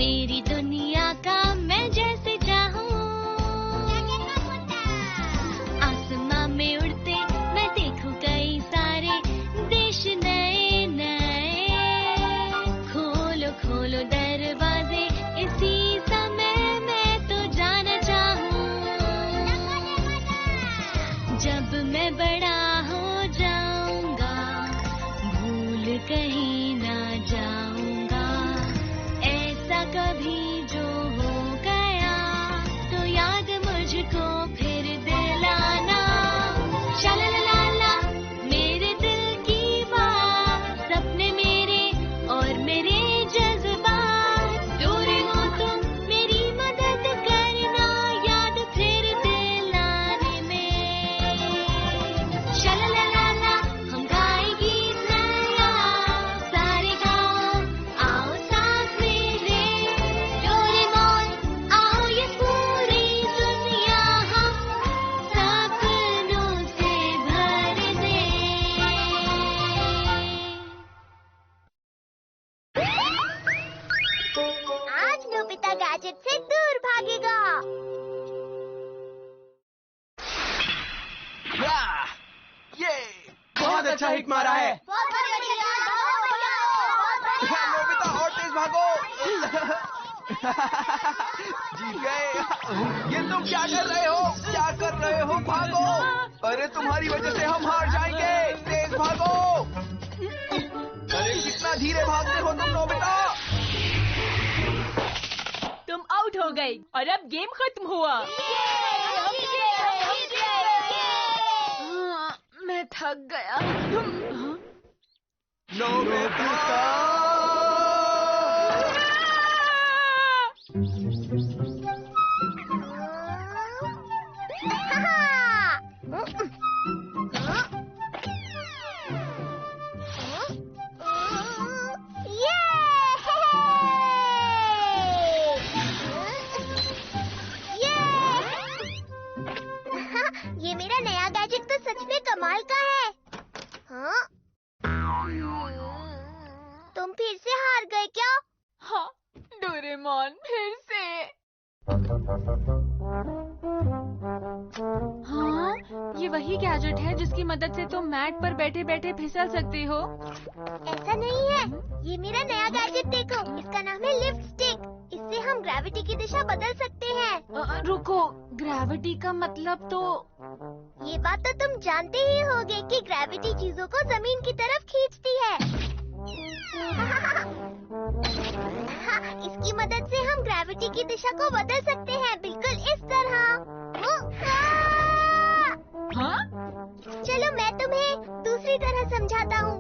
मेरी दुनिया का मैं जैसे चाहूं। आसमां में उड़ते मैं देखूं कई सारे देश नए नए। खोलो खोलो दरवाजे इसी समय मैं तो जाना चाहूं। जब मैं बड़ा हो जाऊंगा भूल कहीं ना जाऊंगा। ऐसा कभी जो हो गया तो याद मुझको फिर दिलाना। शालालाला मेरे दिल की बात, सपने मेरे और मेरे जज्बात। डोरेमोन तुम मेरी मदद करना याद फिर दिलाने में। शालालाला हम गाए गीत नया, सारे गाओ आओ साथ मेरे। डोरेमोन आओ ये पूरी दुनिया हम सपनों से भर दे। आज नोबिता गैजेट से दूर भागेगा। वाह! ये बहुत अच्छा हिट मारा है। बहुत बढ़िया। नोबिता और तेज भागो। जीत गए। ये तुम क्या कर रहे हो? क्या कर रहे हो? भागो। अरे तुम्हारी वजह से हम हार जाएंगे। तेज भागो। अरे कितना धीरे भागते हो तुम नोबिता। तुम आउट हो गई और अब गेम खत्म हुआ। मैं थक गया। नोबिता। ये मेरा नया गैजेट तो सच में कमाल का है। हाँ? तुम फिर से हार गए क्या? हाँ, डोरेमोन फिर से। हाँ, ये वही गैजेट है जिसकी मदद से तुम मैट पर बैठे बैठे फिसल सकती हो। ऐसा नहीं है। ये मेरा नया गैजेट देखो, इसका नाम है लिफ्ट स्टिक। इससे हम ग्रेविटी की दिशा बदल सकते हैं। रुको, ग्रेविटी का मतलब तो? ये बात तो तुम जानते ही होगे कि ग्रेविटी चीजों को जमीन की तरफ खींचती है। इसकी मदद से हम ग्रेविटी की दिशा को बदल सकते हैं, बिल्कुल इस तरह। हाँ? चलो मैं तुम्हें दूसरी तरह समझाता हूँ।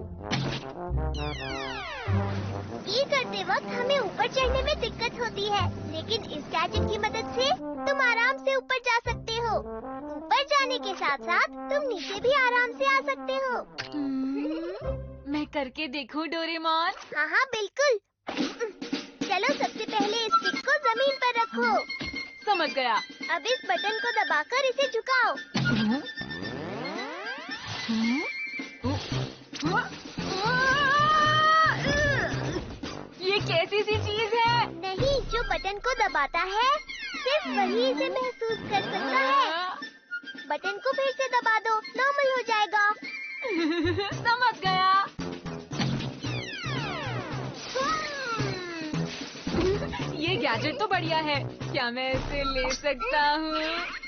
ये करते वक्त हमें ऊपर चढ़ने में दिक्कत होती है, लेकिन इस गैजेट की मदद से तुम आराम से ऊपर जा सकते हो। ऊपर जाने के साथ साथ तुम नीचे भी आराम से आ सकते हो। मैं करके देखूं डोरेमोन? हाँ हाँ बिल्कुल। चलो सबसे पहले इस स्टिक को जमीन पर रखो। समझ गया। अब इस बटन को दबाकर इसे झुकाओ। ये कैसी सी चीज है? नहीं, जो बटन को दबाता है सिर्फ वही इसे महसूस कर सकता है। बटन को फिर से दबा दो, नॉर्मल हो जाएगा। समझ गया। ये गैजेट तो बढ़िया है। क्या मैं इसे ले सकता हूँ?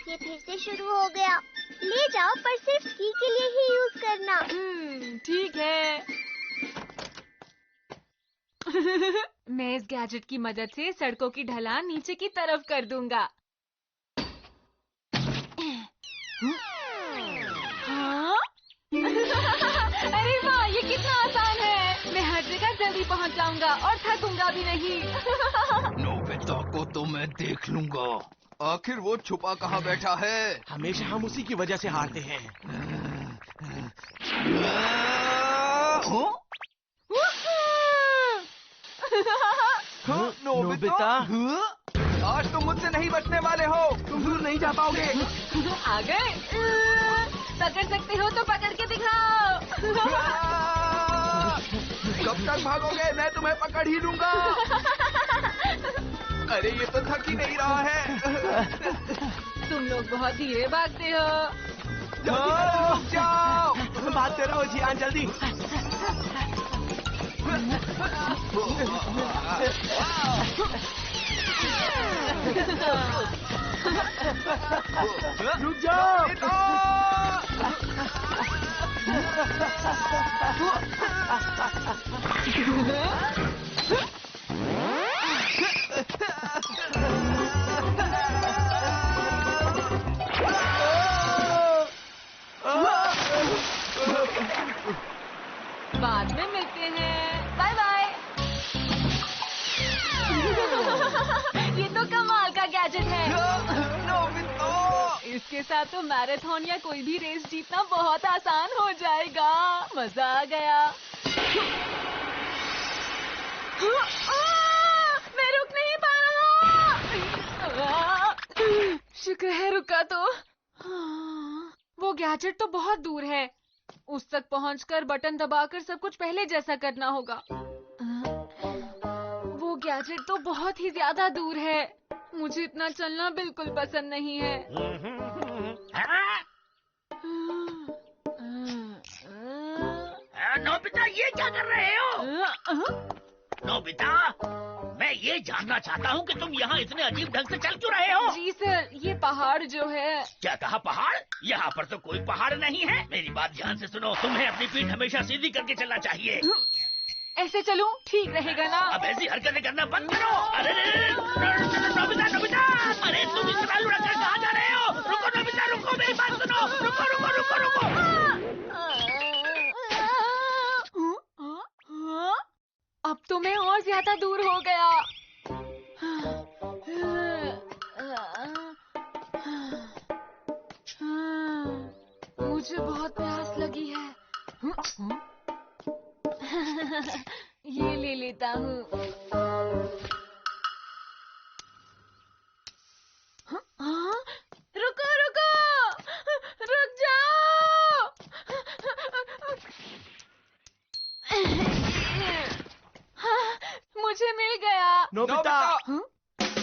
ये फिर से शुरू हो गया। ले जाओ, पर सिर्फ स्की के लिए ही यूज करना। ठीक है। मैं इस गैजेट की मदद से सड़कों की ढलान नीचे की तरफ कर दूंगा। हाँ? अरे वाह, ये कितना आसान है। मैं हर जगह जल्दी पहुंच जाऊंगा और थकूंगा भी नहीं। नोबिता को तो मैं देख लूंगा। आखिर वो छुपा कहाँ बैठा है? हमेशा हम उसी की वजह से हारते हैं। नोबिता, आज तुम मुझसे नहीं बचने वाले हो। तुम दूर नहीं जा पाओगे। आ गए। पकड़ सकते हो तो पकड़ के दिखाओ। कब तक भागोगे? मैं तुम्हें पकड़ ही लूंगा। अरे ये तो थक ही नहीं रहा है। तुम लोग बहुत धीरे भागते हो। रुक जाओ। बात करो जियान, जल्दी। रुक जाओ। बाद में मिलते हैं। Bye bye. ये तो कमाल का गैजेट है। नोबिता! इसके साथ तो मैराथन या कोई भी रेस जीतना बहुत आसान हो जाएगा। मजा आ गया। मैं रुक नहीं पा रहा। शुक्र है रुका तो। वो गैजेट तो बहुत दूर है। उस तक पहुंचकर बटन दबाकर सब कुछ पहले जैसा करना होगा। वो गैजेट तो बहुत ही ज्यादा दूर है। मुझे इतना चलना बिल्कुल पसंद नहीं है। नोबिता, ये क्या कर रहे हो? नोबिता, मैं ये जानना चाहता हूँ कि तुम यहाँ इतने अजीब ढंग से चल क्यों रहे हो? जी सर, ये पहाड़ जो है। क्या कहा पहाड़? यहाँ पर तो कोई पहाड़ नहीं है। मेरी बात ध्यान से सुनो, तुम्हें अपनी पीठ हमेशा सीधी करके चलना चाहिए। ऐसे चलूं ठीक रहेगा ना? अब ऐसी हरकतें करना बंद करो। अरे नोबिता, नोबिता, अरे तुम इस तरह लुढ़क कर कहाँ जा रहे हो? रुको नोबिता, रुको, मेरी बात सुनो। रुको रुको रुको रुको। अब तो मैं और ज्यादा दूर हो गया। मुझे बहुत प्यास लगी है। ये ले लेता हूँ। रुको रुको, रुक जाओ। मुझे मिल गया। नोबिता,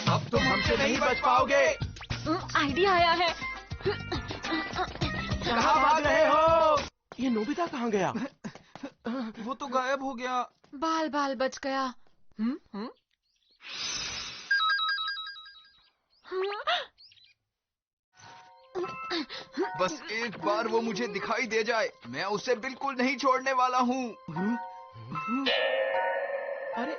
अब तुम हमसे नहीं बच पाओगे। आइडिया आया है। कहाँ भाग रहे हो? ये नोबिता कहाँ गया? वो तो गायब हो गया। बाल बाल बच गया। बस एक बार वो मुझे दिखाई दे जाए, मैं उसे बिल्कुल नहीं छोड़ने वाला हूँ। अरे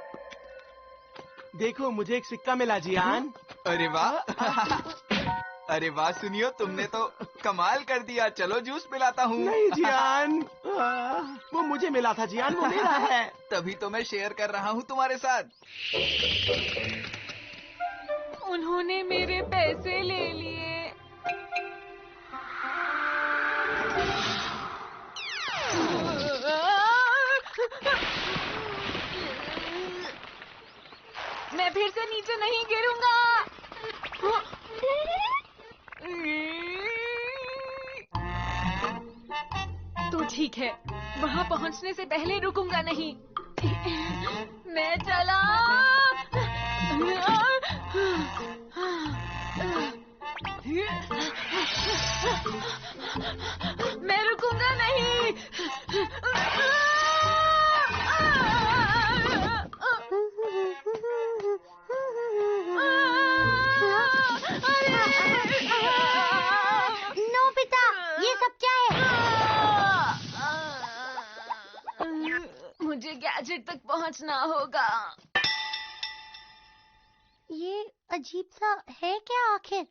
देखो, मुझे एक सिक्का मिला जियान। अरे वाह। अरे वाह, सुनियो, तुमने तो कमाल कर दिया। चलो जूस पिलाता हूँ। नहीं जियान, वो मुझे मिला था जियान, वो मेरा है। तभी तो मैं शेयर कर रहा हूँ तुम्हारे साथ। उन्होंने मेरे पैसे ले लिए। मैं फिर से नीचे नहीं गिरूंगा। तो ठीक है, वहाँ पहुँचने से पहले रुकूंगा नहीं। मैं चला। मैं रुकूंगा नहीं। नोबिता, ये सब क्या है? मुझे गैजेट तक पहुंचना होगा। ये अजीब सा है क्या आखिर?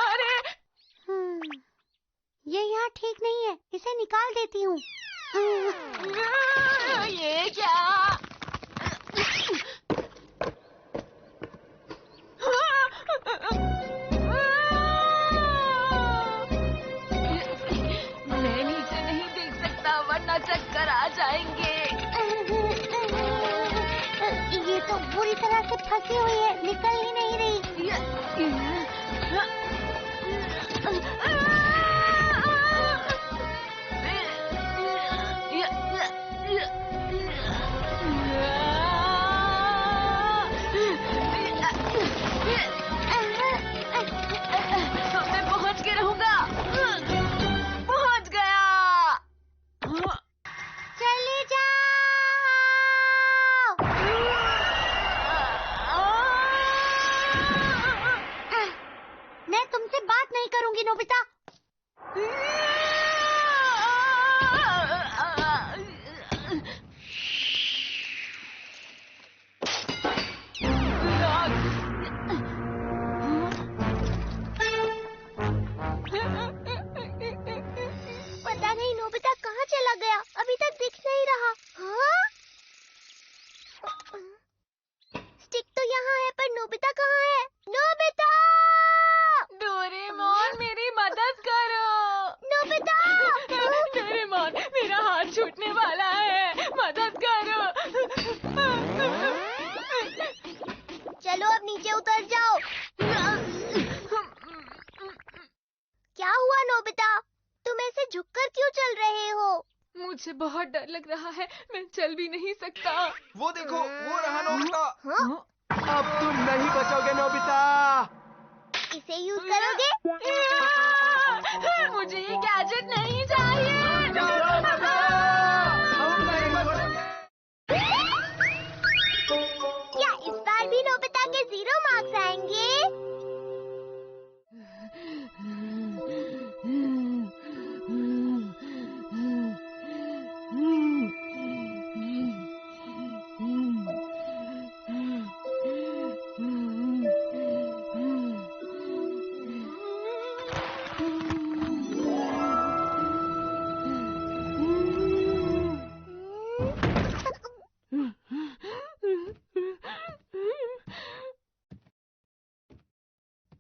अरे ये यहाँ ठीक नहीं है, इसे निकाल देती हूँ। ये क्या? मैं नीचे नहीं देख सकता वरना चक्कर आ जाएंगे। ये तो बुरी तरह से फंसी हुई है, निकल ही नहीं रही। अभी तक दिख नहीं रहा। हाँ? स्टिक तो यहाँ है पर नोबिता कहाँ है? नोबिता! डोरेमोन मेरी मदद करो। नोबिता! डोरेमोन मेरा हाथ छूटने वाला है, मदद करो। चलो अब नीचे उतर जाओ। क्या हुआ नोबिता? तुम ऐसे झुककर क्यों चल रहे हो? मुझे बहुत डर लग रहा है, मैं चल भी नहीं सकता। वो देखो, वो रहा नोबिता। हाँ? अब तुम नहीं बचोगे नोबिता। इसे यूज करोगे? मुझे ये गैजेट नहीं चाहिए। क्या इस बार भी नोबिता के 0 मार्क्स आएंगे?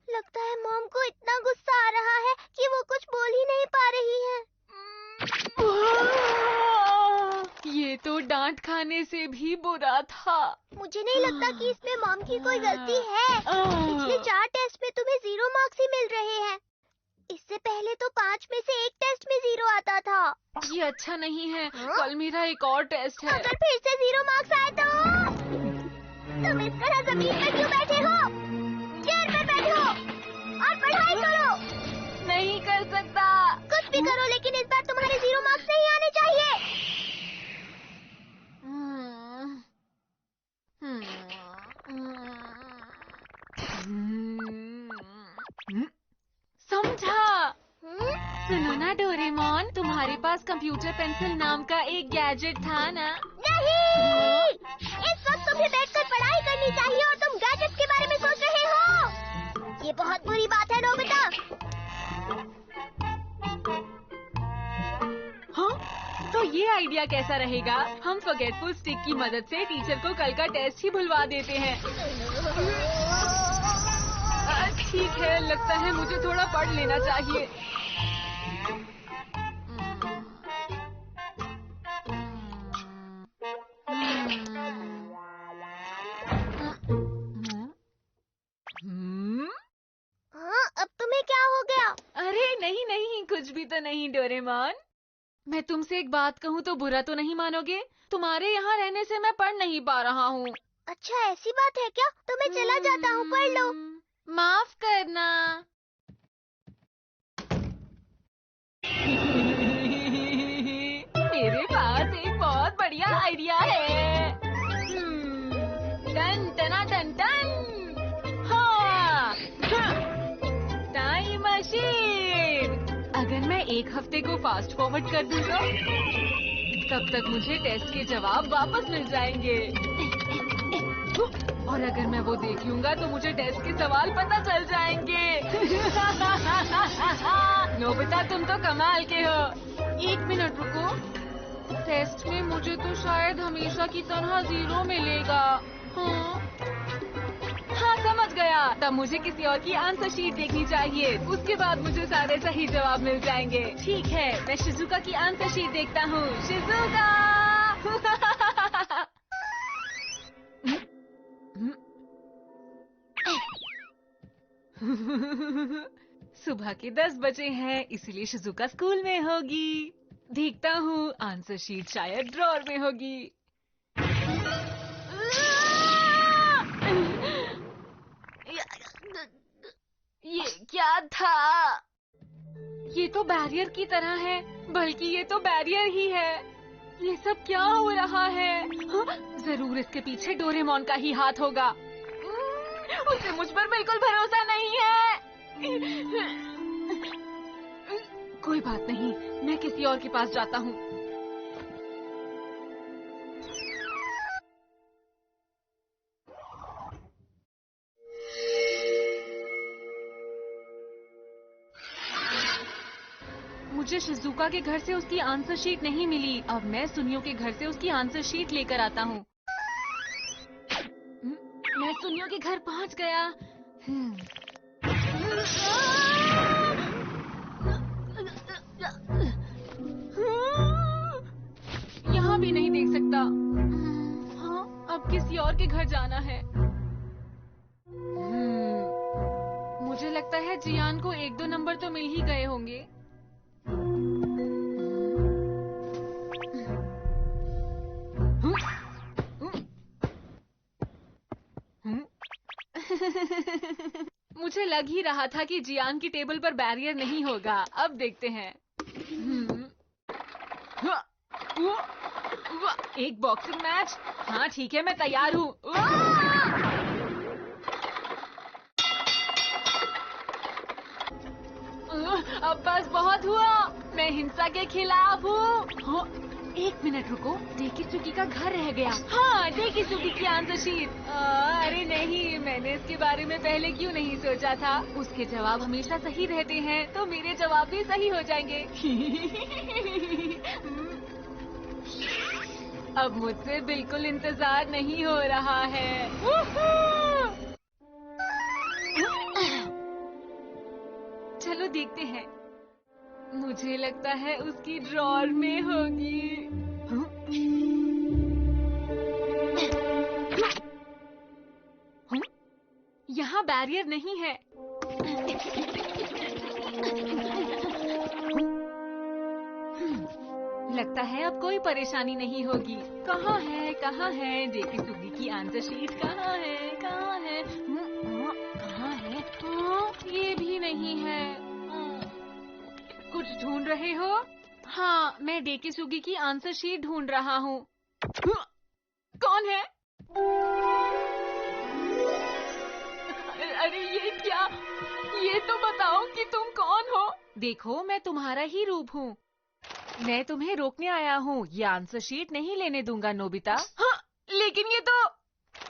लगता है मॉम को इतना गुस्सा आ रहा है कि वो कुछ बोल ही नहीं पा रही है। ये तो डांट खाने से भी बुरा था। मुझे नहीं लगता कि इसमें मॉम की कोई गलती है। पिछले 4 टेस्ट में तुम्हें 0 मार्क्स ही मिल रहे हैं। इससे पहले तो 5 में से 1 टेस्ट में 0 आता था। ये अच्छा नहीं है। हाँ? कल मेरा एक और टेस्ट है। अगर फिर से 0 मार्क्स आए तो? तुम इस तरह जमीन पर क्यों बैठे हो? चेयर पर बैठो और पढ़ाई करो। नहीं कर सकता। कुछ भी करो लेकिन इस बार तुम्हारे 0 मार्क्स नहीं आने चाहिए। समझा। सुनो ना डोरेमोन, तुम्हारे पास कंप्यूटर पेंसिल नाम का एक गैजेट था ना? नहीं! इस वक्त तुम्हें बैठकर पढ़ाई करनी चाहिए और तुम गैजेट्स के बारे में सोच रहे हो। ये बहुत बुरी बात है नोबिता। हाँ? तो ये आइडिया कैसा रहेगा? हम फॉरगेटफुल स्टिक की मदद से टीचर को कल का टेस्ट ही भुलवा देते हैं। ठीक है, लगता है मुझे थोड़ा पढ़ लेना चाहिए। हाँ, अब तुम्हें क्या हो गया? अरे नहीं नहीं, कुछ भी तो नहीं डोरेमोन। मैं तुमसे एक बात कहूँ तो बुरा तो नहीं मानोगे? तुम्हारे यहाँ रहने से मैं पढ़ नहीं पा रहा हूँ। अच्छा ऐसी बात है क्या? तो मैं चला जाता हूँ, पढ़ लो। माफ करना। मेरे पास एक बहुत बढ़िया आइडिया है। टन टना टन टन। हाँ, टाइम मशीन। अगर मैं 1 हफ्ते को फास्ट फॉरवर्ड कर दूँ तो तब तक मुझे टेस्ट के जवाब वापस मिल जाएंगे। और अगर मैं वो देख लूंगा तो मुझे टेस्ट के सवाल पता चल जाएंगे। नोबिता तुम तो कमाल के हो। 1 मिनट रुको। टेस्ट में मुझे तो शायद हमेशा की तरह 0 मिलेगा। हाँ समझ गया। तब मुझे किसी और की आंसर शीट देखनी चाहिए। उसके बाद मुझे सारे सही जवाब मिल जाएंगे। ठीक है, मैं शिजुका की आंसर शीट देखता हूँ। शिजुका। सुबह के 10 बजे हैं, इसलिए शिजुका स्कूल में होगी। देखता हूँ, आंसर शीट शायद ड्रॉर में होगी। ये क्या था? ये तो बैरियर की तरह है, बल्कि ये तो बैरियर ही है। ये सब क्या हो रहा है? हाँ? जरूर इसके पीछे डोरेमोन का ही हाथ होगा। उसे मुझ पर बिल्कुल भरोसा नहीं है। कोई बात नहीं, मैं किसी और के पास जाता हूँ। मुझे मुझे शिजुका के घर से उसकी आंसर शीट नहीं मिली। अब मैं सुनियो के घर से उसकी आंसर शीट लेकर आता हूँ। मैं सुनियो के घर पहुँच गया। यहाँ भी नहीं देख सकता। हाँ, अब किसी और के घर जाना है। मुझे लगता है जियान को 1-2 नंबर तो मिल ही गए होंगे। मुझे लग ही रहा था कि जियान की टेबल पर बैरियर नहीं होगा। अब देखते हैं। एक बॉक्सिंग मैच। हाँ ठीक है, मैं तैयार हूँ। अब बस बहुत हुआ। मैं हिंसा के खिलाफ हूँ। 1 मिनट रुको, डेकिसुगी का घर रह गया। हाँ, डेकिसुगी की आंसर शीट। अरे नहीं, मैंने इसके बारे में पहले क्यों नहीं सोचा था। उसके जवाब हमेशा सही रहते हैं, तो मेरे जवाब भी सही हो जाएंगे। अब मुझसे बिल्कुल इंतजार नहीं हो रहा है। चलो देखते हैं। मुझे लगता है उसकी ड्रॉर में होगी। यहाँ बैरियर नहीं है। लगता है अब कोई परेशानी नहीं होगी। कहाँ है डेकिसुगी की आंसर शीट? कहाँ है? कहाँ है? ये भी नहीं है। कुछ ढूंढ रहे हो? हाँ, मैं डेकिसुगी की आंसर शीट ढूंढ रहा हूँ। कौन है? अरे ये क्या? ये तो बताओ कि तुम कौन हो? देखो, मैं तुम्हारा ही रूप हूँ। मैं तुम्हें रोकने आया हूँ। ये आंसर शीट नहीं लेने दूंगा नोबिता। हाँ, लेकिन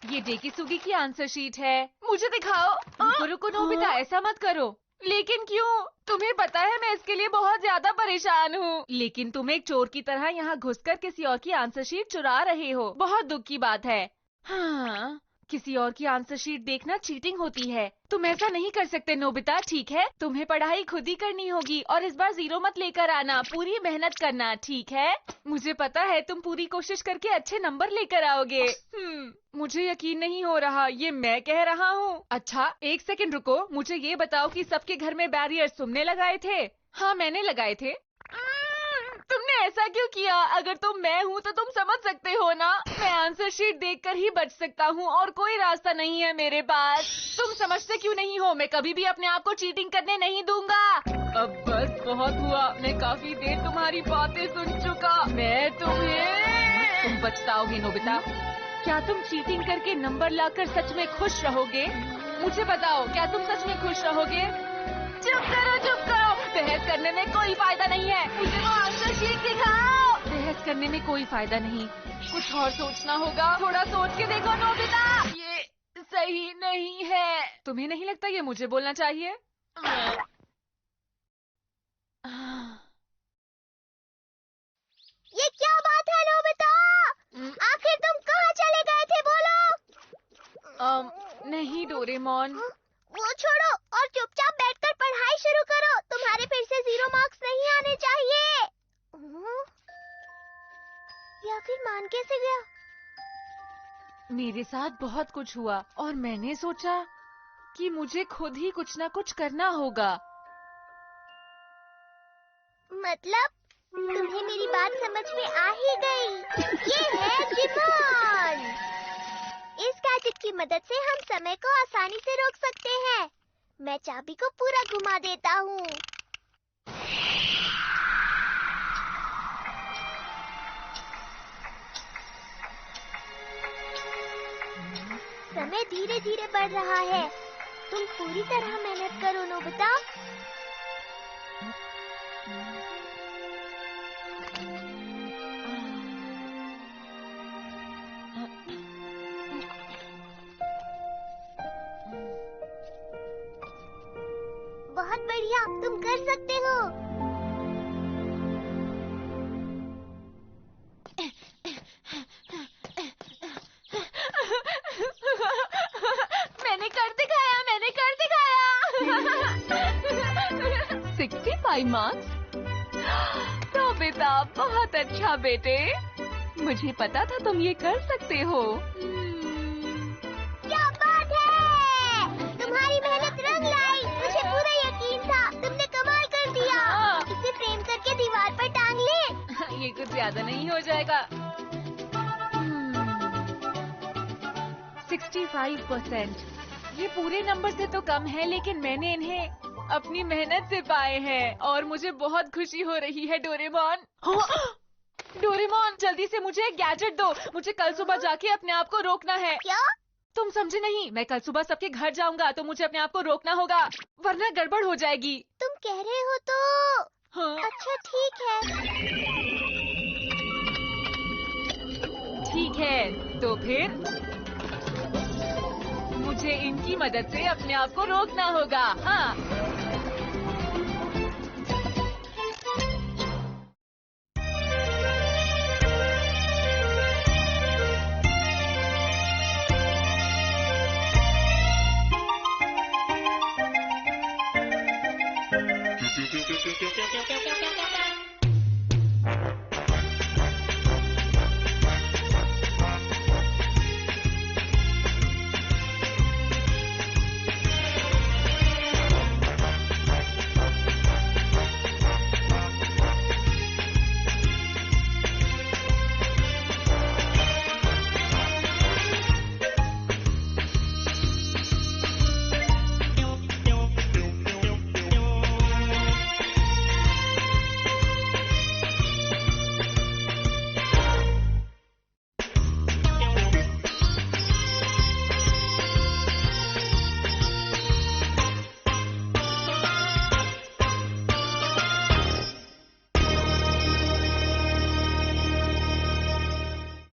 ये डेकिसुगी की आंसर शीट है। मुझे दिखाओ। रुको नोबिता, ऐसा मत करो। लेकिन क्यों? तुम्हें पता है मैं इसके लिए बहुत ज्यादा परेशान हूँ। लेकिन तुम एक चोर की तरह यहाँ घुसकर किसी और की आंसर शीट चुरा रहे हो। बहुत दुख की बात है। हाँ, किसी और की आंसर शीट देखना चीटिंग होती है। तुम ऐसा नहीं कर सकते नोबिता, ठीक है? तुम्हें पढ़ाई खुद ही करनी होगी और इस बार 0 मत लेकर आना। पूरी मेहनत करना, ठीक है? मुझे पता है तुम पूरी कोशिश करके अच्छे नंबर लेकर आओगे। मुझे यकीन नहीं हो रहा, ये मैं कह रहा हूँ। अच्छा, 1 सेकंड रुको। मुझे ये बताओ कि सबके घर में बैरियर तुमने लगाए थे? हाँ, मैंने लगाए थे। तुमने ऐसा क्यों किया? अगर तुम मैं हूँ तो तुम समझ सकते हो ना। मैं आंसर शीट देखकर ही बच सकता हूँ और कोई रास्ता नहीं है मेरे पास। तुम समझते क्यों नहीं हो? मैं कभी भी अपने आप को चीटिंग करने नहीं दूंगा। अब बस बहुत हुआ। मैं काफी देर तुम्हारी बातें सुन चुका। मैं तुम पछताओगे नोबिता। क्या तुम चीटिंग करके नंबर लाकर सच में खुश रहोगे? मुझे बताओ, क्या तुम सच में खुश रहोगे? चुप करो। बहस करने में कोई फायदा नहीं है। मुझे वो आंसर शीट दिखाओ। बहस करने में कोई फायदा नहीं, कुछ और सोचना होगा। थोड़ा सोच के देखो नोबिता, ये सही नहीं है। तुम्हें नहीं लगता ये मुझे बोलना चाहिए? ये क्या बात है नोबिता? आखिर तुम कहाँ चले गए थे, बोलो? नहीं डोरेमोन। वो छोड़ो और चुपचाप बैठकर पढ़ाई शुरू करो। तुम्हारे फिर से 0 मार्क्स नहीं आने चाहिए। ये आखिर मान कैसे गया? मेरे साथ बहुत कुछ हुआ और मैंने सोचा कि मुझे खुद ही कुछ ना कुछ करना होगा। मतलब तुम्हें मेरी बात समझ में आ ही गई। ये है जिमोन। इस गैजेट की मदद से हम समय को आसानी से रोक सकते हैं। मैं चाबी को पूरा घुमा देता हूँ। समय धीरे धीरे बढ़ रहा है। तुम पूरी तरह मेहनत करो नोबिता। बहुत बढ़िया, तुम कर सकते हो। मार्क्स। नोबिता, बहुत अच्छा बेटे। मुझे पता था तुम ये कर सकते हो। क्या बात है! तुम्हारी मेहनत रंग लाई। मुझे पूरा यकीन था। तुमने कमाल कर दिया। इसे फ्रेम करके दीवार पर टांग ले। ये कुछ ज्यादा नहीं हो जाएगा। 65%। ये पूरे नंबर से तो कम है, लेकिन मैंने इन्हें अपनी मेहनत से पाए हैं और मुझे बहुत खुशी हो रही है। डोरेमोन, डोरेमोन, जल्दी से मुझे एक गैजेट दो। मुझे कल सुबह जाके अपने आप को रोकना है। क्या? तुम समझे नहीं? मैं कल सुबह सबके घर जाऊंगा, तो मुझे अपने आप को रोकना होगा, वरना गड़बड़ हो जाएगी। तुम कह रहे हो तो हाँ, अच्छा ठीक है। ठीक है, तो फिर मुझे इनकी मदद से अपने आप को रोकना होगा। हाँ,